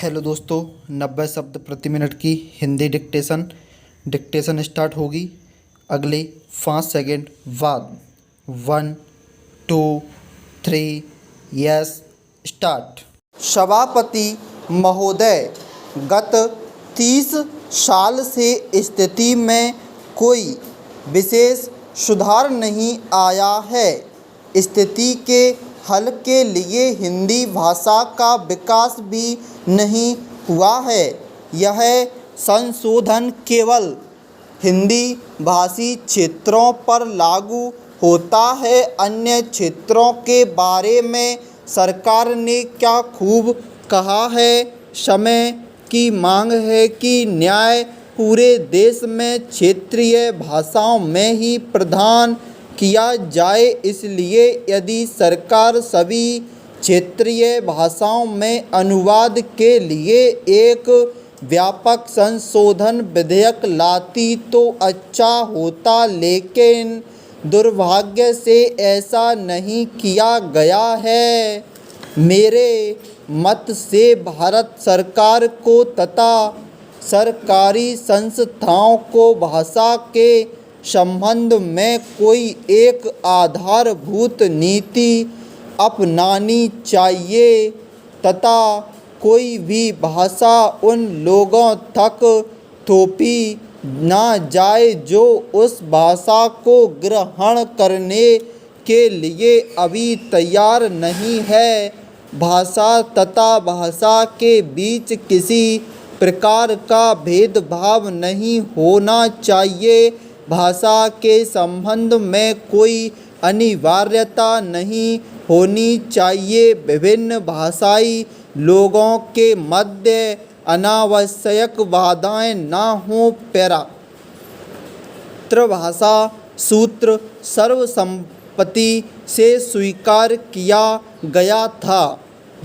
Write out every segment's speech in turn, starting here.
Hello दोस्तों, 90 शब्द प्रति मिनट की हिंदी डिक्टेशन स्टार्ट होगी अगले 5 सेकंड बाद। 1 2 3 यस स्टार्ट। सभापति महोदय, गत 30 साल से स्थिति में कोई विशेष सुधार नहीं आया है। स्थिति के हल के लिए हिंदी भाषा का विकास भी नहीं हुआ है। यह संशोधन केवल हिंदी भाषी क्षेत्रों पर लागू होता है। अन्य क्षेत्रों के बारे में सरकार ने क्या खूब कहा है। समय की मांग है कि न्याय पूरे देश में क्षेत्रीय भाषाओं में ही प्रदान किया जाए। इसलिए यदि सरकार सभी क्षेत्रीय भाषाओं में अनुवाद के लिए एक व्यापक संशोधन विधेयक लाती तो अच्छा होता, लेकिन दुर्भाग्य से ऐसा नहीं किया गया है। मेरे मत से भारत सरकार को तथा सरकारी संस्थाओं को भाषा के संबंध में कोई एक आधारभूत नीति अपनानी चाहिए तथा कोई भी भाषा उन लोगों तक थोपी ना जाए जो उस भाषा को ग्रहण करने के लिए अभी तैयार नहीं है। भाषा तथा भाषा के बीच किसी प्रकार का भेदभाव नहीं होना चाहिए। भाषा के संबंध में कोई अनिवार्यता नहीं होनी चाहिए। विभिन्न भाषाई लोगों के मध्य अनावश्यक बाधाएं ना हों। पैरा त्रिभाषा सूत्र सर्वसम्मति से स्वीकार किया गया था।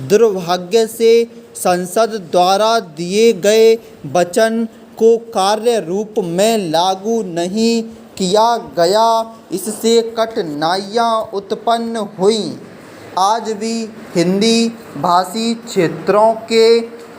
दुर्भाग्य से संसद द्वारा दिए गए वचन को कार्य रूप में लागू नहीं किया गया। इससे कठिनाइयाँ उत्पन्न हुईं। आज भी हिंदी भाषी क्षेत्रों के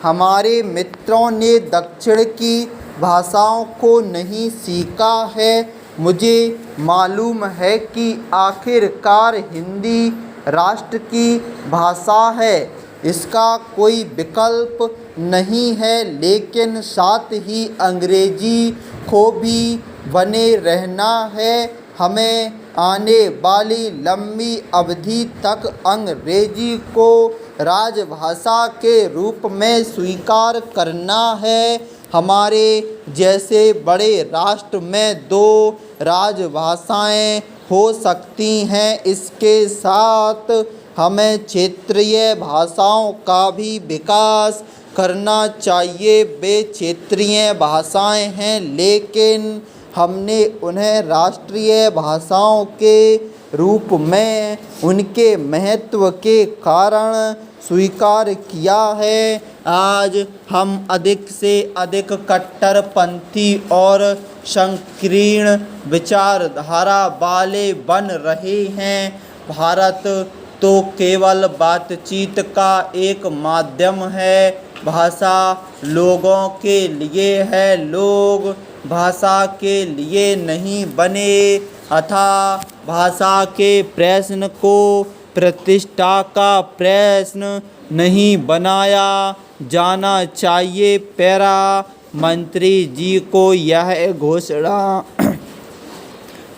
हमारे मित्रों ने दक्षिण की भाषाओं को नहीं सीखा है। मुझे मालूम है कि आखिरकार हिंदी राष्ट्र की भाषा है, इसका कोई विकल्प नहीं है, लेकिन साथ ही अंग्रेजी को भी बने रहना है। हमें आने वाली लंबी अवधि तक अंग्रेजी को राजभाषा के रूप में स्वीकार करना है। हमारे जैसे बड़े राष्ट्र में 2 राजभाषाएं हो सकती हैं। इसके साथ हमें क्षेत्रीय भाषाओं का भी विकास करना चाहिए। वे क्षेत्रीय भाषाएं हैं, लेकिन हमने उन्हें राष्ट्रीय भाषाओं के रूप में उनके महत्व के कारण स्वीकार किया है। आज हम अधिक से अधिक कट्टरपंथी और संकीर्ण विचारधारा वाले बन रहे हैं। भारत तो केवल बातचीत का एक माध्यम है। भाषा लोगों के लिए है, लोग भाषा के लिए नहीं बने। अतः भाषा के प्रश्न को प्रतिष्ठा का प्रश्न नहीं बनाया जाना चाहिए। पैरा मंत्री जी को यह घोषणा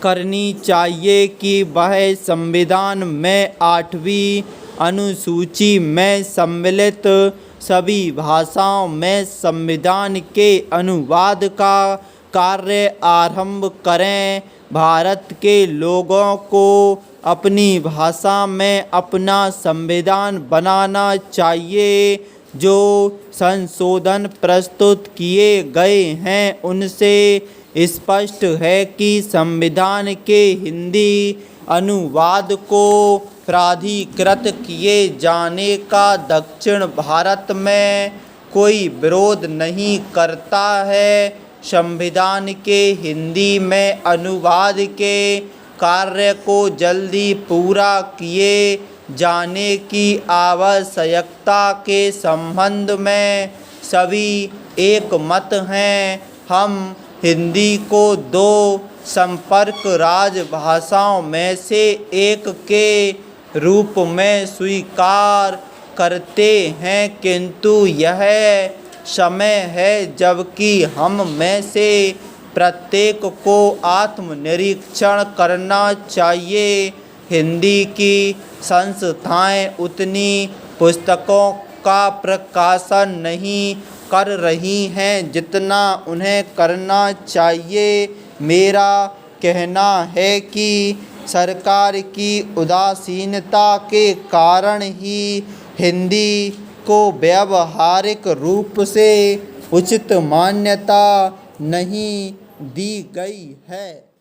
करनी चाहिए कि वह संविधान में 8वीं अनुसूची में सम्मिलित सभी भाषाओं में संविधान के अनुवाद का कार्य आरंभ करें। भारत के लोगों को अपनी भाषा में अपना संविधान बनाना चाहिए। जो संशोधन प्रस्तुत किए गए हैं उनसे स्पष्ट है कि संविधान के हिंदी अनुवाद को प्राधिकृत किए जाने का दक्षिण भारत में कोई विरोध नहीं करता है। संविधान के हिंदी में अनुवाद के कार्य को जल्दी पूरा किए जाने की आवश्यकता के संबंध में सभी एक मत हैं। हम हिंदी को दो संपर्क राजभाषाओं में से एक के रूप में स्वीकार करते हैं, किंतु यह समय है जबकि हम में से प्रत्येक को आत्मनिरीक्षण करना चाहिए। हिंदी की संस्थाएं उतनी पुस्तकों का प्रकाशन नहीं कर रही हैं जितना उन्हें करना चाहिए। मेरा कहना है कि सरकार की उदासीनता के कारण ही हिंदी को व्यावहारिक रूप से उचित मान्यता नहीं दी गई है।